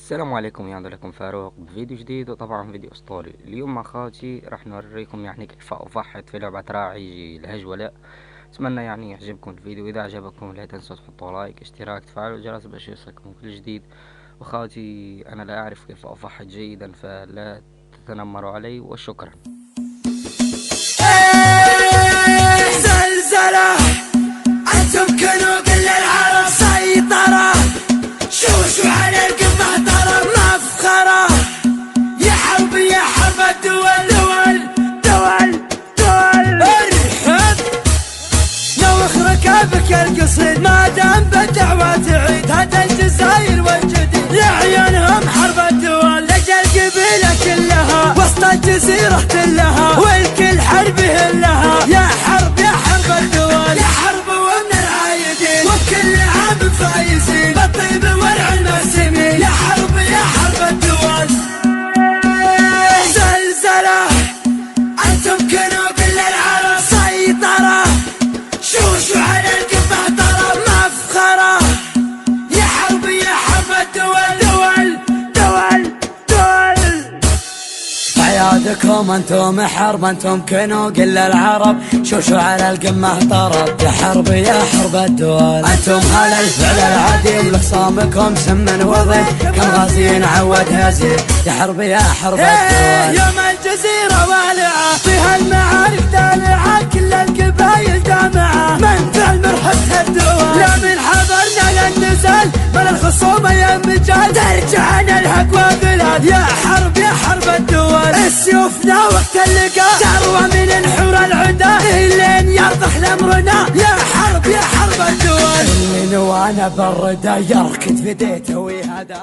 السلام عليكم، يعود لكم فاروق بفيديو جديد، وطبعا فيديو اسطوري. اليوم مع خالتي راح نوريكم كيف افحط في لعبة راعي الهجولة. اتمنى يعجبكم الفيديو. اذا عجبكم لا تنسوا تحطوا لايك، اشتراك، تفعلوا الجرس باش يوصلكم كل جديد. وخالتي انا لا اعرف كيف افحط جيدا، فلا تتنمروا علي، وشكرا. زلزلة أنتم كنوب للعرب سيطرة، شوشوا على القمة ضرب مفخرة. يا حرب يا حرب الدول دول دول دول، ارحب نوخ ركابك القصيد ما دام بالدعوة تعيد. هذا الجزائر والجديد لعيونهم حرب الدول، لجل قبيلة كلها وسط الجزيرة كلها، والكل حربه لها. يا حرب يا حرب الدول، يا حرب ومن العايدين، وكل عام فايزين بالطيب والعلم السمين. يا حرب يا حرب الدول. زلزلة أنتم كنوب للعرب سيطرة، شوشوا على القمة ضرب مفخرة. يا حرب يا حرب الدول دول دول دول، عيادكم انتم حرب، انتم كنوق للعرب، شوشوا على القمة ضرب. يا حرب يا حرب الدول، انتم هلا الفعل العادي، ولخصامكم سم وضيف، كم غازيين عود هزيل. يا حرب يا حرب الدول. يوم الجزيرة والعة فيها المعارك دالعة، كل القبايل جامعة من فعل مرحبة الدول. لا من حضرنا للنزال بل الخصومة يا مجال، ترجع نلحق وبلاد. يا حرب يا حرب الدول، السيوفنا وقت اللقاء ثروة من نحور العدا، لين يرضخ لامرنا. يا حرب يا حرب الدول، اللي نوانا بالردى يركض في ديته ويهدى.